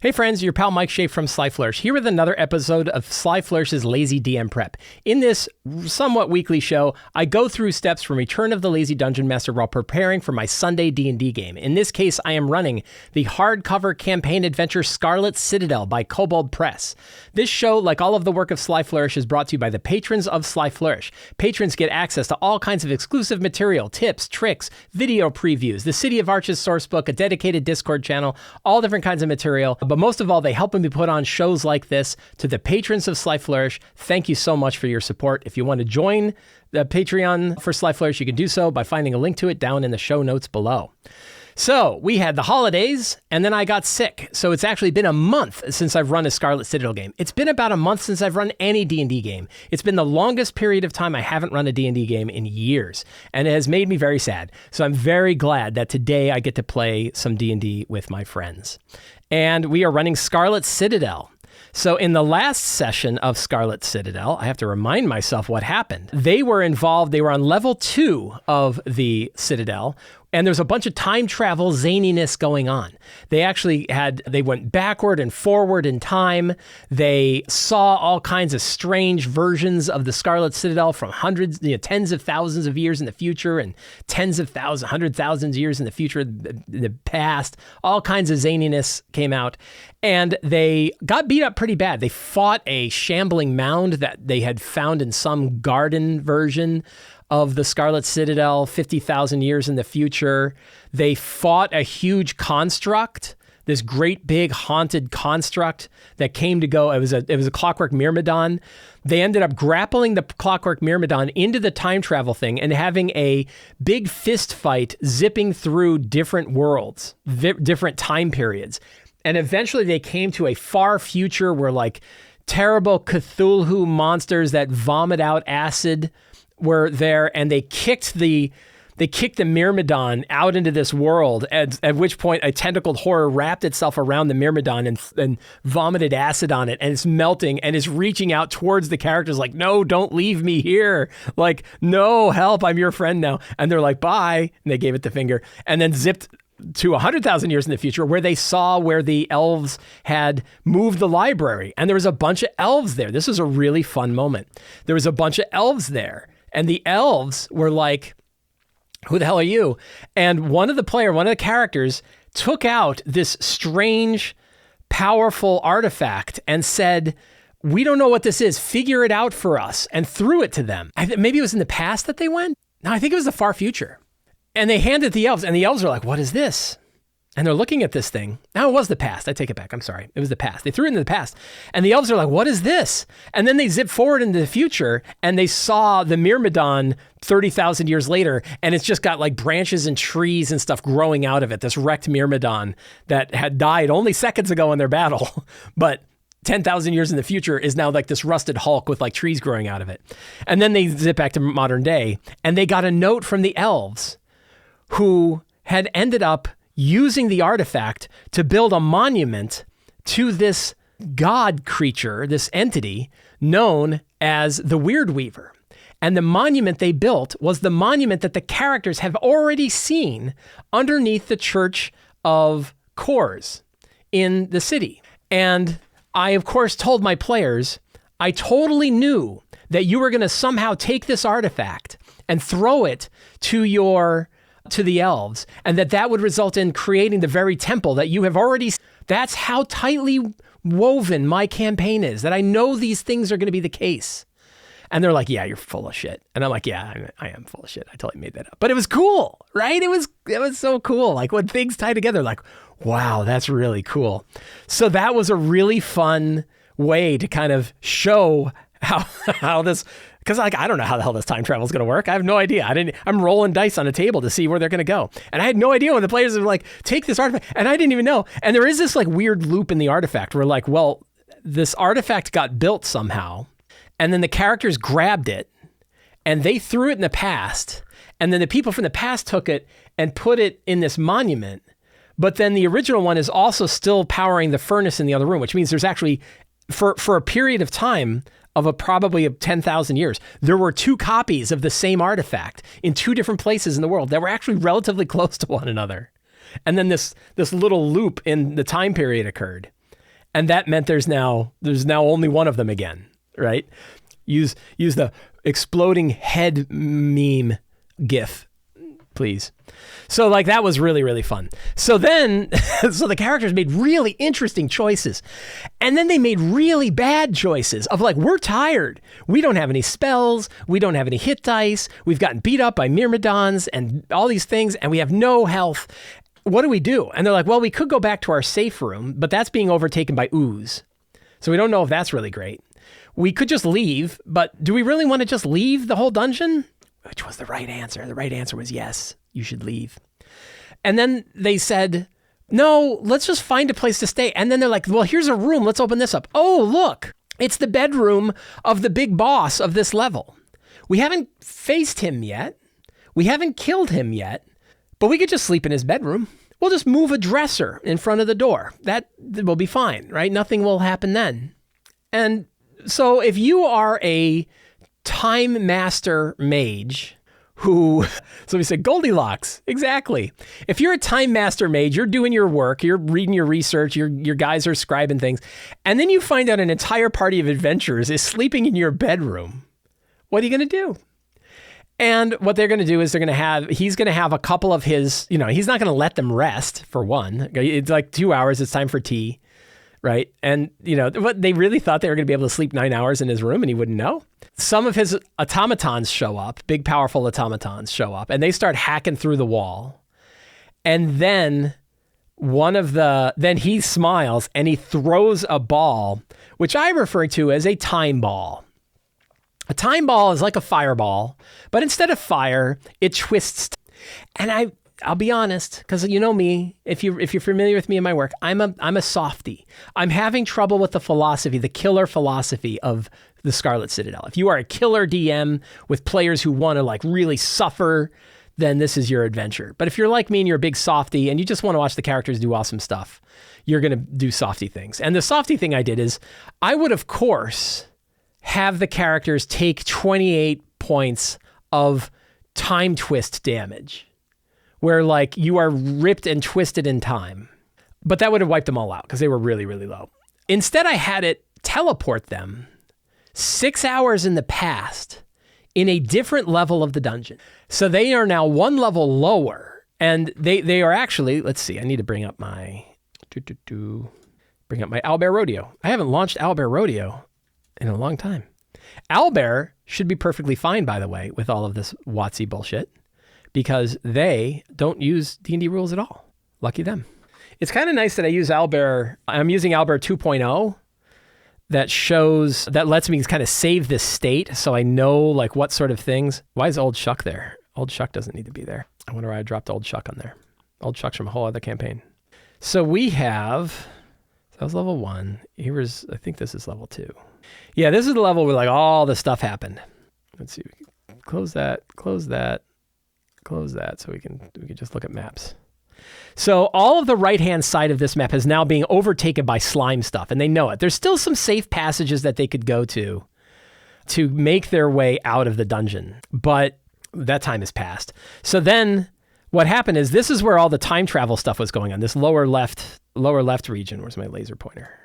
Hey friends, your pal Mike Shea from Sly Flourish, here with another episode of Sly Flourish's Lazy DM Prep. In this somewhat weekly show, I go through steps from Return of the Lazy Dungeon Master while preparing for my Sunday D&D game. In this case, I am running the hardcover campaign adventure Scarlet Citadel by Kobold Press. This show, like all of the work of Sly Flourish, is brought to you by the patrons of Sly Flourish. Patrons get access to all kinds of exclusive material, tips, tricks, video previews, the City of Arches sourcebook, a dedicated Discord channel, all different kinds of material. But most of all, they help me put on shows like this. To the patrons of Sly Flourish, thank you so much for your support. If you want to join the Patreon for Sly Flourish, you can do so by finding a link to it down in the show notes below. So we had the holidays, and then I got sick. So it's actually been a month since I've run a Scarlet Citadel game. It's been about a month since I've run any D&D game. It's been the longest period of time I haven't run a D&D game in years, and it has made me very sad. So I'm very glad that today I get to play some D&D with my friends. And we are running Scarlet Citadel. So in the last session of Scarlet Citadel, I have to remind myself what happened. They were involved, they were on level 2 of the Citadel, and there's a bunch of time travel zaniness going on. They went backward and forward in time. They saw all kinds of strange versions of the Scarlet Citadel from hundreds, tens of thousands of years in the future and tens of thousands, 100,000 years in the future, in the past. All kinds of zaniness came out, and they got beat up pretty bad. They fought a shambling mound that they had found in some garden version of the Scarlet Citadel 50,000 years in the future. They fought a huge construct, this great big haunted construct that came to go. It was a clockwork myrmidon. They ended up grappling the clockwork myrmidon into the time travel thing and having a big fist fight zipping through different worlds, different time periods. And eventually they came to a far future where like terrible Cthulhu monsters that vomit out acid were there, and they kicked the Myrmidon out into this world, at which point a tentacled horror wrapped itself around the Myrmidon and vomited acid on it, and it's melting and is reaching out towards the characters like, no, don't leave me here. Like, no, help, I'm your friend now. And they're like, bye. And they gave it the finger and then zipped to 100,000 years in the future where they saw where the elves had moved the library. And there was a bunch of elves there. This was a really fun moment. There was a bunch of elves there. And the elves were like, who the hell are you? And one of the characters took out this strange, powerful artifact and said, we don't know what this is. Figure it out for us. And threw it to them. Maybe it was in the past that they went? No, I think it was the far future. And they handed the elves, and the elves are like, what is this? And they're looking at this thing. Now, it was the past. I take it back. I'm sorry. It was the past. They threw it into the past. And the elves are like, what is this? And then they zip forward into the future, and they saw the Myrmidon 30,000 years later, and it's just got like branches and trees and stuff growing out of it, this wrecked Myrmidon that had died only seconds ago in their battle, but 10,000 years in the future is now like this rusted hulk with like trees growing out of it. And then they zip back to modern day, and they got a note from the elves who had ended up using the artifact to build a monument to this god creature, this entity known as the Weird Weaver. And the monument they built was the monument that the characters have already seen underneath the Church of Kors in the city. And I, of course, told my players, I totally knew that you were going to somehow take this artifact and throw it to the elves, and that would result in creating the very temple that you have already. That's how tightly woven my campaign is, that I know these things are going to be the case. And they're like, yeah, you're full of shit. And I'm like, yeah, I am full of shit. I totally made that up. But it was cool, right? It was so cool. Like when things tie together, like, wow, that's really cool. So that was a really fun way to kind of show how this, because like, I don't know how the hell this time travel is going to work. I have no idea. I'm rolling dice on a table to see where they're going to go. And I had no idea when the players were like, take this artifact. And I didn't even know. And there is this like weird loop in the artifact where like, well, this artifact got built somehow. And then the characters grabbed it and they threw it in the past. And then the people from the past took it and put it in this monument. But then the original one is also still powering the furnace in the other room, which means there's actually, for a period of time, probably 10,000 years, there were 2 copies of the same artifact in 2 different places in the world that were actually relatively close to one another. And then this little loop in the time period occurred. And that meant there's now only one of them again, right? Use the exploding head meme GIF, please. So like that was really, really fun. So then, so the characters made really interesting choices. And then they made really bad choices of like, we're tired. We don't have any spells. We don't have any hit dice. We've gotten beat up by Myrmidons and all these things, and we have no health. What do we do? And they're like, well, we could go back to our safe room, but that's being overtaken by ooze. So we don't know if that's really great. We could just leave, but do we really want to just leave the whole dungeon? Which was the right answer. The right answer was yes, you should leave. And then they said, no, let's just find a place to stay. And then they're like, well, here's a room. Let's open this up. Oh, look, it's the bedroom of the big boss of this level. We haven't faced him yet. We haven't killed him yet, but we could just sleep in his bedroom. We'll just move a dresser in front of the door. That will be fine, right? Nothing will happen then. And so if you are a Time Master mage who, so we said Goldilocks, exactly. If you're a Time Master mage, you're doing your work, you're reading your research, your guys are scribing things, and then you find out an entire party of adventurers is sleeping in your bedroom. What are you going to do? And what they're going to do is he's going to have a couple of his, he's not going to let them rest for one. It's like 2 hours, it's time for tea, right? And, what they really thought they were going to be able to sleep 9 hours in his room and he wouldn't know. Some of his automatons show up, big, powerful automatons show up, and they start hacking through the wall. And then then he smiles and he throws a ball, which I refer to as a time ball. A time ball is like a fireball, but instead of fire, it twists. And I'll be honest, because you know me, if you're familiar with me and my work, I'm a softie. I'm having trouble with the killer philosophy of the Scarlet Citadel. If you are a killer DM with players who want to like really suffer, then this is your adventure. But if you're like me and you're a big softie and you just want to watch the characters do awesome stuff, you're going to do softie things. And the softie thing I did is I would, of course, have the characters take 28 points of time twist damage, where like you are ripped and twisted in time. But that would have wiped them all out because they were really, really low. Instead, I had it teleport them 6 hours in the past in a different level of the dungeon. So they are now one level lower, and they are actually, let's see, I need to bring up my Owlbear Rodeo. I haven't launched Owlbear Rodeo in a long time. Owlbear should be perfectly fine, by the way, with all of this WotC bullshit, because they don't use D&D rules at all. Lucky them. It's kind of nice that I use Owlbear. I'm using Owlbear 2.0 that lets me kind of save this state so I know like what sort of things. Why is Old Shuck there? Old Shuck doesn't need to be there. I wonder why I dropped Old Shuck on there. Old Shuck's from a whole other campaign. So we have, that was level 1. I think this is level 2. Yeah, this is the level where like all the stuff happened. Let's see, we can close that, so we can just look at maps. So all of the right-hand side of this map is now being overtaken by slime stuff, and they know it. There's still some safe passages that they could go to make their way out of the dungeon, but that time has passed. So then what happened is this is where all the time travel stuff was going on, this lower left region. Where's my laser pointer?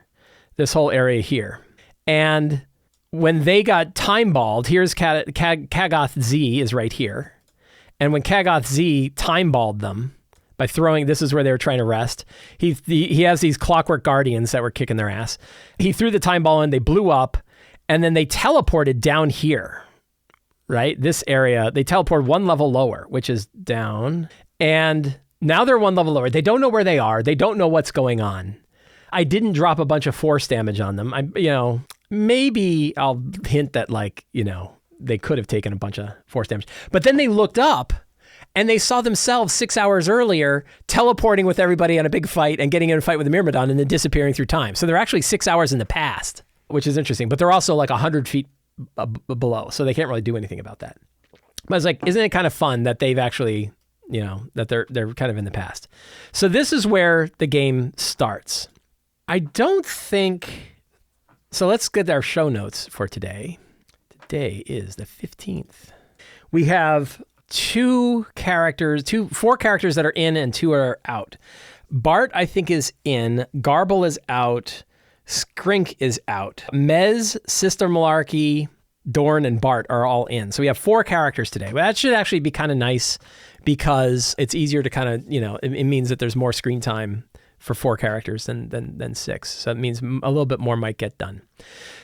This whole area here. And when they got time-balled, here's Kagoth Z is right here. And when Kagoth Z time-balled them by throwing, this is where they were trying to rest. He has these clockwork guardians that were kicking their ass. He threw the time ball in, they blew up, and then they teleported down here, right? This area, they teleported one level lower, which is down. And now they're one level lower. They don't know where they are. They don't know what's going on. I didn't drop a bunch of force damage on them. Maybe I'll hint that they could have taken a bunch of force damage. But then they looked up and they saw themselves 6 hours earlier teleporting with everybody on a big fight and getting in a fight with the Myrmidon and then disappearing through time. So they're actually 6 hours in the past, which is interesting. But they're also like 100 feet below, so they can't really do anything about that. But I was like, isn't it kind of fun that they've actually, that they're kind of in the past. So this is where the game starts. I don't think... So let's get our show notes for today. Today is the 15th. We have four characters that are in and 2 are out. Bart, I think, is in. Garble is out. Skrink is out. Mez, Sister Malarkey, Dorn, and Bart are all in. So we have 4 characters today. Well, that should actually be kind of nice because it's easier to kind of, it means that there's more screen time for 4 characters than 6. So it means a little bit more might get done.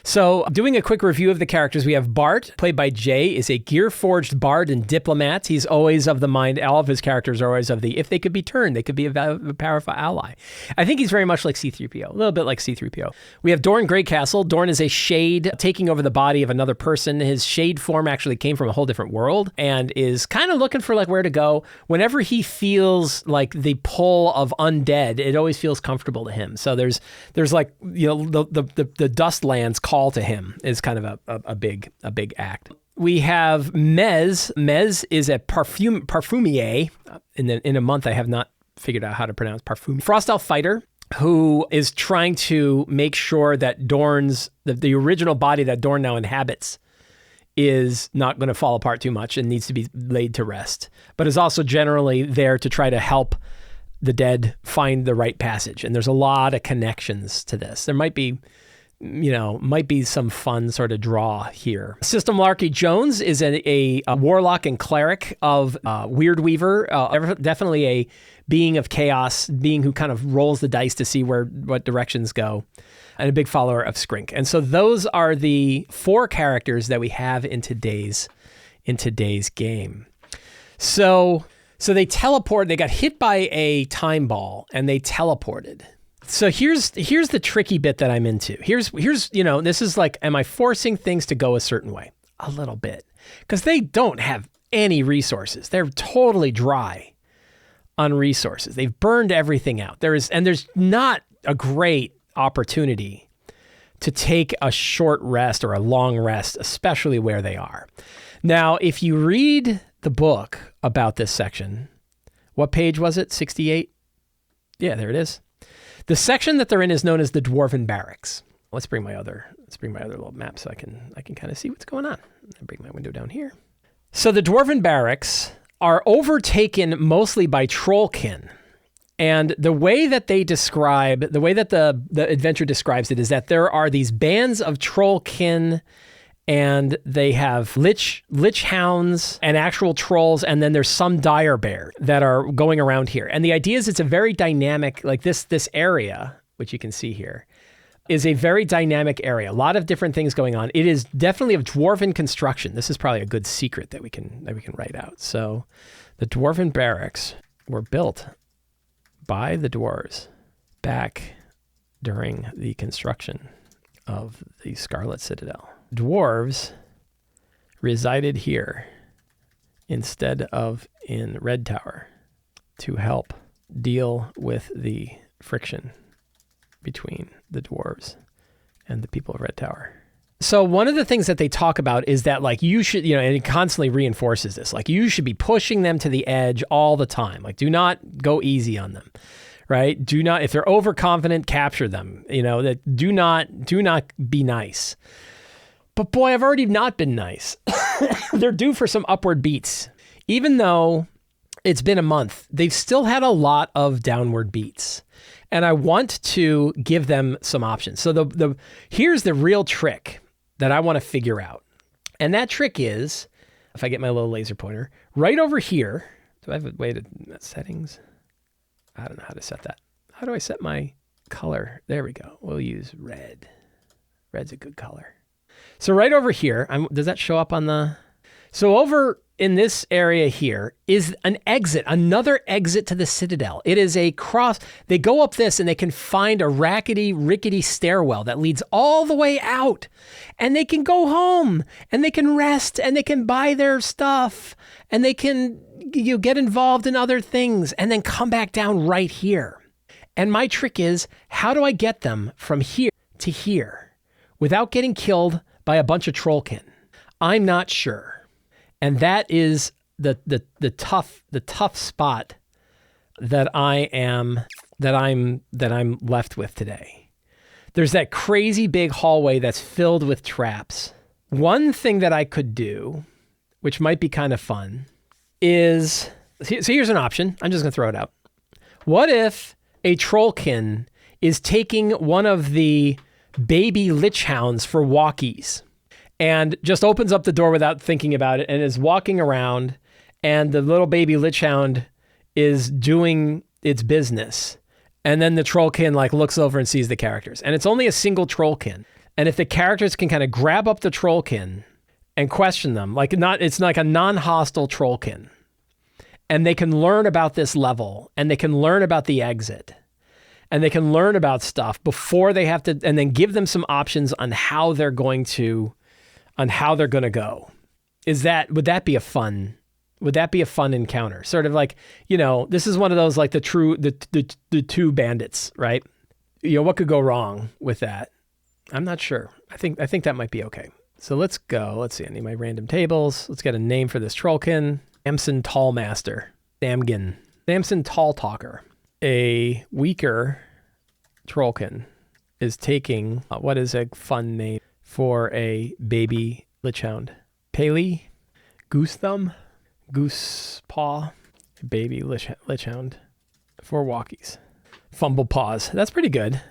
So doing a quick review of the characters, we have Bart, played by Jay, is a gear-forged bard and diplomat. He's always of the mind, all of his characters are always of the, if they could be turned, they could be a powerful ally. I think he's very much like C-3PO, a little bit like C-3PO. We have Dorn Greycastle. Dorn is a shade taking over the body of another person. His shade form actually came from a whole different world and is kind of looking for like where to go. Whenever he feels like the pull of undead, it always feels comfortable to him. So there's like, the Dustlands call to him is kind of a big act. We have Mez. Mez is a parfumier. In a month, I have not figured out how to pronounce parfum. Frost Elf fighter who is trying to make sure that Dorn's, the original body that Dorn now inhabits is not going to fall apart too much and needs to be laid to rest, but is also generally there to try to help the dead find the right passage. And there's a lot of connections to this. There might be some fun sort of draw here. System Larky Jones is a warlock and cleric of Weird Weaver, definitely a being of chaos, being who kind of rolls the dice to see what directions go, and a big follower of Skrink. And so those are the 4 characters that we have in today's game. So they teleported, they got hit by a time ball and they teleported. So here's the tricky bit that I'm into. Here's this is like, am I forcing things to go a certain way? A little bit. Because they don't have any resources. They're totally dry on resources. They've burned everything out. There's not a great opportunity to take a short rest or a long rest, especially where they are. Now, if you read the book about this section, what page was it? 68? Yeah, there it is. The section that they're in is known as the Dwarven Barracks. Let's bring my other little map so I can kind of see what's going on. I'll bring my window down here. So the Dwarven Barracks are overtaken mostly by Trollkin. And the way that the adventure describes it is that there are these bands of Trollkin, and they have lich hounds and actual trolls, and then there's some dire bear that are going around here. And the idea is it's a very dynamic, like this area, which you can see here, is a very dynamic area. A lot of different things going on. It is definitely of dwarven construction. This is probably a good secret that we can write out. So the Dwarven Barracks were built by the dwarves back during the construction of the Scarlet Citadel. Dwarves resided here instead of in Red Tower to help deal with the friction between the dwarves and the people of Red Tower. So one of the things that they talk about is that like you should, and it constantly reinforces this, like you should be pushing them to the edge all the time. Like do not go easy on them, right? Do not, if they're overconfident, capture them, that do not be nice. But boy, I've already not been nice. They're due for some upward beats. Even though it's been a month, they've still had a lot of downward beats. And I want to give them some options. So here's the real trick that I want to figure out. And that trick is, if I get my little laser pointer, right over here. Do I have a way to settings? I don't know how to set that. How do I set my color? There we go. We'll use red. Red's a good color. So right over here, does that show up on the... So over in this area here is an exit, another exit to the Citadel. It is a cross. They go up this and they can find a rickety stairwell that leads all the way out. And they can go home and they can rest and they can buy their stuff and they can get involved in other things and then come back down right here. And my trick is, how do I get them from here to here without getting killed by a bunch of Trollkin? I'm not sure. And that is the tough spot that I'm left with today. There's that crazy big hallway that's filled with traps. One thing that I could do, which might be kind of fun, is, so here's an option. I'm just going to throw it out. What if a Trollkin is taking one of the baby lich hounds for walkies, and just opens up the door without thinking about it and is walking around, and the little baby lich hound is doing its business. And then the trollkin like looks over and sees the characters, and it's only a single trollkin. And if the characters can kind of grab up the trollkin and question them, it's like a non-hostile trollkin, and they can learn about this level, and they can learn about the exit, and they can learn about stuff before they have to, and then give them some options on how they're going to go. Would that be a fun encounter? Sort of like, this is one of those like the two bandits, right? What could go wrong with that? I'm not sure. I think that might be okay. So let's go. Let's see. I need my random tables. Let's get a name for this trollkin. Samson Tallmaster. Samgin. Samson Tall Talker. A weaker trollkin is taking, what is a fun name for a baby lich hound? Paley? Goose Thumb? Goose Paw? Baby lich hound for walkies. Fumble Paws. That's pretty good.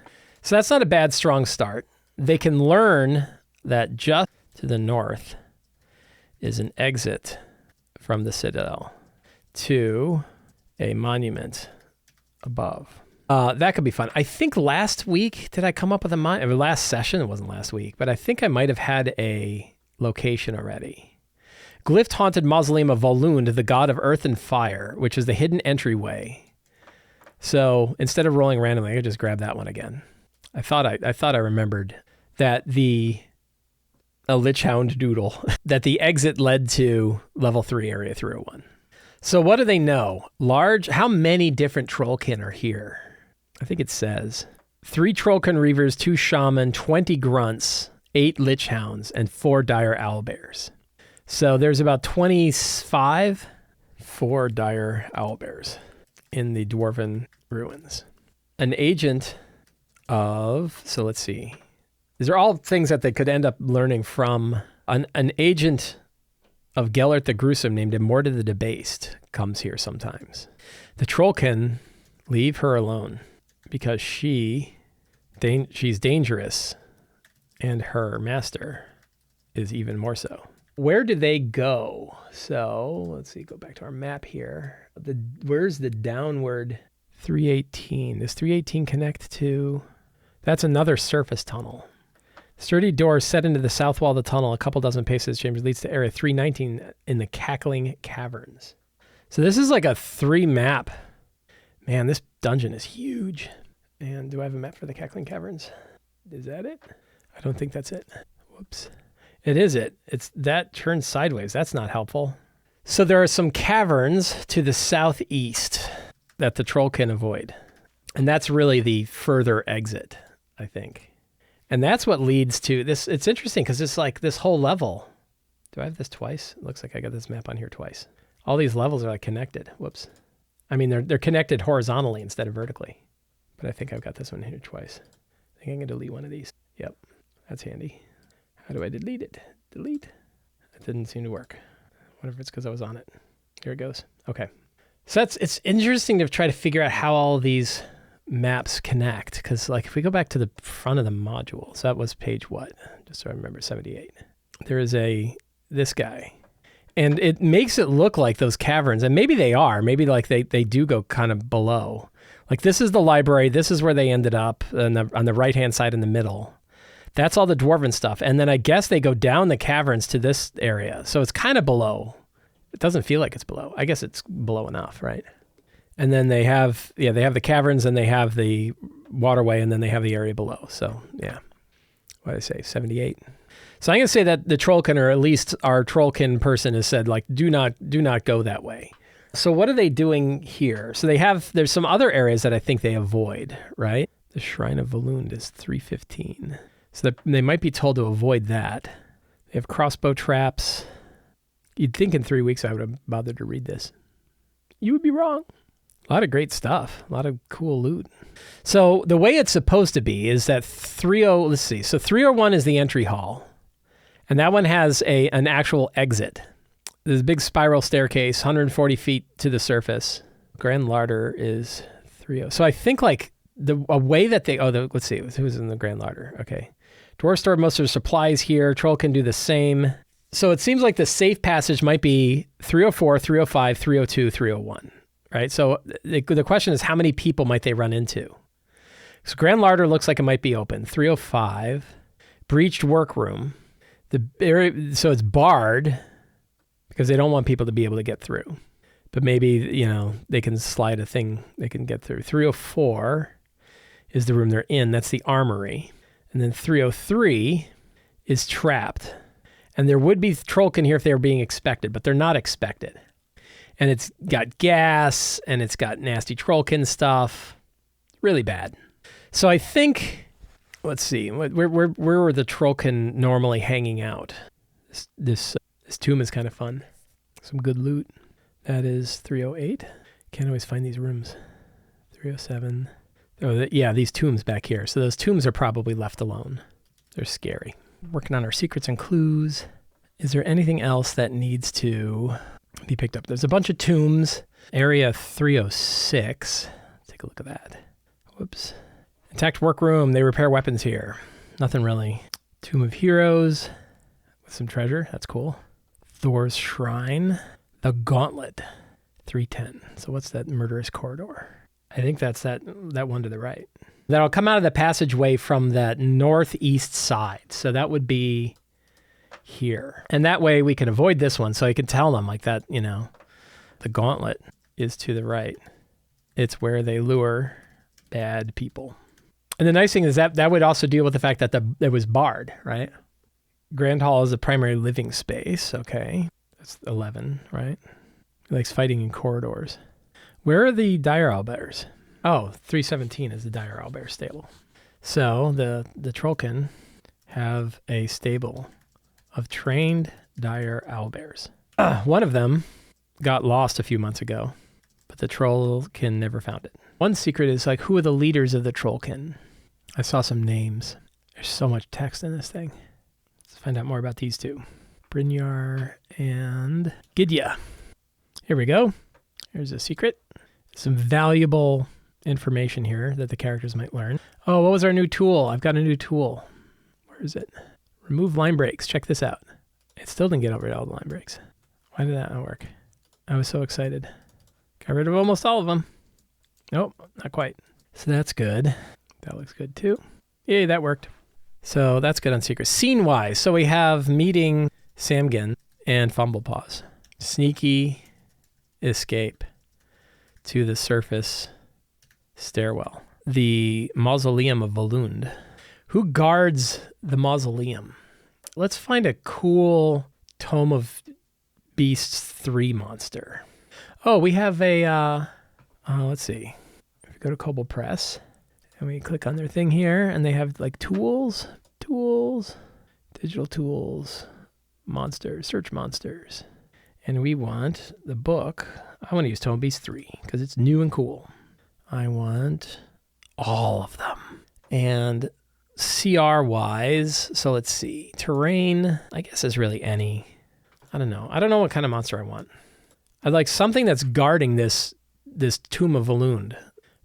So that's not a bad strong start. They can learn that just to the north is an exit from the Citadel to a monument above. That could be fun. I think last week, did I come up with last session? It wasn't last week, but I think I might have had a location already. Glyph-haunted mausoleum of Volund, the god of earth and fire, which is the hidden entryway. So instead of rolling randomly, I could just grab that one again. I thought I remembered that a lich hound doodle, that the exit led to level 3 area 301. So what do they know? How many different trollkin are here? I think it says 3 trollkin reavers, 2 shaman, 20 grunts, 8 lich hounds, and 4 dire owlbears. So there's about 25, 4 dire owlbears in the dwarven ruins. An agent of, so let's see. These are all things that they could end up learning from. An agent of Gellert the Gruesome named Immorta the Debased comes here sometimes. The trollkin leave her alone because she's dangerous, and her master is even more so. Where do they go? So let's see, go back to our map here. Where's the downward 318? Does 318 connect to? That's another surface tunnel. Sturdy door set into the south wall of the tunnel, a couple dozen paces chambers, leads to area 319 in the Cackling Caverns. So this is like a 3 map. Man, this dungeon is huge. And do I have a map for the Cackling Caverns? Is that it? I don't think that's it. Whoops. It is it. It's that turns sideways. That's not helpful. So there are some caverns to the southeast that the troll can avoid. And that's really the further exit, I think. And that's what leads to this. It's interesting because it's like this whole level. Do I have this twice? It looks like I got this map on here twice. All these levels are like connected. Whoops. I mean, they're connected horizontally instead of vertically. But I think I've got this one here twice. I think I can delete one of these. Yep. That's handy. How do I delete it? Delete. That didn't seem to work. I wonder if it's because I was on it. Here it goes. Okay. So it's interesting to try to figure out how all of these maps connect, because like if we go back to the front of the module, so that was page what? Just so I remember, 78. There is this guy. And it makes it look like those caverns, and maybe they are. Maybe like they do go kind of below. Like this is the library. This is where they ended up on the right-hand side in the middle. That's all the dwarven stuff. And then I guess they go down the caverns to this area. So it's kind of below. It doesn't feel like it's below. I guess it's below enough, right? And then they have the caverns, and they have the waterway, and then they have the area below. So yeah, what did I say, 78? So I'm going to say that the Trollkin, or at least our Trollkin person, has said, like, do not go that way. So what are they doing here? So there's some other areas that I think they avoid, right? The Shrine of Volund is 315. So they might be told to avoid that. They have crossbow traps. You'd think in 3 weeks I would have bothered to read this. You would be wrong. A lot of great stuff. A lot of cool loot. So the way it's supposed to be is that 301 is the entry hall. And that one has an actual exit. There's a big spiral staircase, 140 feet to the surface. Grand Larder is 30. So I think like a way that they, let's see, who's in the Grand Larder? Okay. Dwarf stored most of their supplies here. Troll can do the same. So it seems like the safe passage might be 304, 305, 302, 301, right? So the question is, how many people might they run into? So Grand Larder looks like it might be open. 305, breached workroom. So it's barred because they don't want people to be able to get through. But maybe, they can slide a thing they can get through. 304 is the room they're in. That's the armory. And then 303 is trapped. And there would be Trollkin here if they were being expected, but they're not expected. And it's got gas, and it's got nasty Trollkin stuff. Really bad. So I think, let's see, where were the Trollkin normally hanging out? This tomb is kind of fun. Some good loot. That is 308. Can't always find these rooms. 307. Oh, yeah, these tombs back here. So those tombs are probably left alone. They're scary. Working on our secrets and clues. Is there anything else that needs to be picked up? There's a bunch of tombs. Area 306. Take a look at that. Whoops. Intact workroom. They repair weapons here. Nothing really. Tomb of Heroes with some treasure. That's cool. Thor's Shrine. The Gauntlet. 310. So what's that murderous corridor? I think that's that one to the right. That'll come out of the passageway from that northeast side. So that would be here. And that way we can avoid this one. So you can tell them like that, the Gauntlet is to the right. It's where they lure bad people. And the nice thing is that would also deal with the fact that it was barred, right? Grand Hall is a primary living space. Okay. That's 11, right? He likes fighting in corridors. Where are the dire owlbears? Oh, 317 is the dire owlbear stable. So the Trollkin have a stable of trained dire owlbears. One of them got lost a few months ago, but the Trollkin never found it. One secret is like, who are the leaders of the Trollkin? I saw some names. There's so much text in this thing. Let's find out more about these two. Brynjar and Gidya. Here we go. Here's a secret. Some valuable information here that the characters might learn. Oh, what was our new tool? I've got a new tool. Where is it? Remove line breaks. Check this out. It still didn't get rid of all the line breaks. Why did that not work? I was so excited. Got rid of almost all of them. Nope, not quite. So that's good. That looks good too. Yay, that worked. So that's good on secrets. Scene-wise, so we have meeting Samgin and Fumblepaws. Sneaky escape to the surface stairwell. The mausoleum of Volund. Who guards the mausoleum? Let's find a cool Tome of Beasts 3 monster. Oh, we have a, let's see. If we go to Kobold Press, and we click on their thing here, and they have like tools, digital tools, monsters, search monsters. And we want the book. I want to use Tome of Beasts 3 because it's new and cool. I want all of them. And CR-wise, so let's see. Terrain, I guess is really any. I don't know. I don't know what kind of monster I want. I'd like something that's guarding this Tomb of Volund,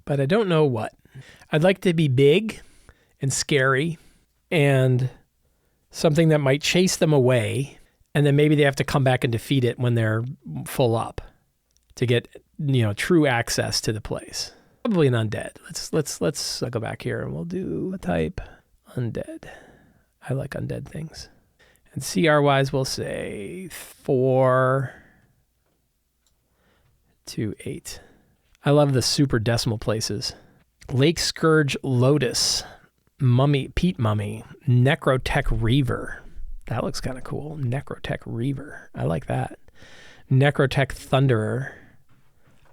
but I don't know what. I'd like to be big and scary and something that might chase them away, and then maybe they have to come back and defeat it when they're full up to get, true access to the place. Probably an undead. Let's go back here and we'll do a type undead. I like undead things. And CR-wise, we'll say 4 to 8. I love the super decimal places. Lake Scourge Lotus, Peat Mummy, Necrotech Reaver. That looks kind of cool. Necrotech Reaver. I like that. Necrotech Thunderer,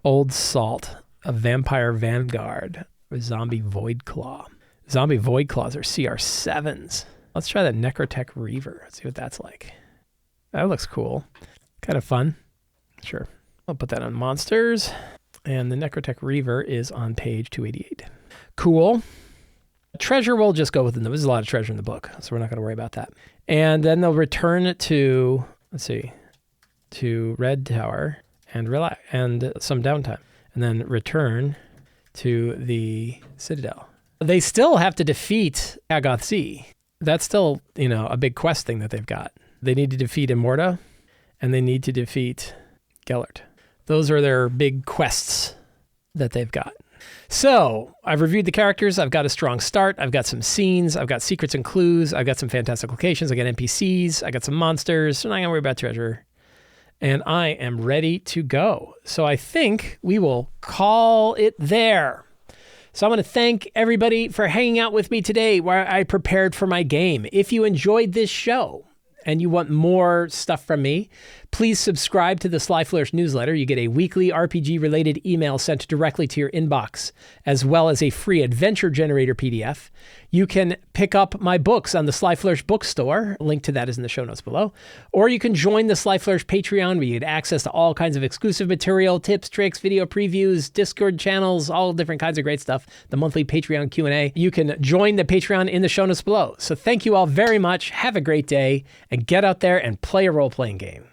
Old Salt, a Vampire Vanguard, a Zombie Voidclaw. Zombie Voidclaws are CR7s. Let's try that Necrotech Reaver. Let's see what that's like. That looks cool. Kind of fun. Sure. I'll put that on monsters. And the Necrotech Reaver is on page 288. Cool. Treasure will just go with them. There's a lot of treasure in the book, so we're not going to worry about that. And then they'll return to, to Red Tower and relax and some downtime. And then return to the Citadel. They still have to defeat Agoth-Z. That's still, a big quest thing that they've got. They need to defeat Immorta, and they need to defeat Gellert. Those are their big quests that they've got. So, I've reviewed the characters. I've got a strong start. I've got some scenes. I've got secrets and clues. I've got some fantastic locations. I got NPCs. I got some monsters. So, I'm not going to worry about treasure. And I am ready to go. So, I think we will call it there. So I'm going to thank everybody for hanging out with me today while I prepared for my game. If you enjoyed this show and you want more stuff from me, please subscribe to the Sly Flourish newsletter. You get a weekly RPG-related email sent directly to your inbox, as well as a free adventure generator PDF. You can pick up my books on the Sly Flourish bookstore. Link to that is in the show notes below. Or you can join the Sly Flourish Patreon, where you get access to all kinds of exclusive material, tips, tricks, video previews, Discord channels, all different kinds of great stuff. The monthly Patreon Q&A. You can join the Patreon in the show notes below. So thank you all very much. Have a great day, and get out there and play a role-playing game.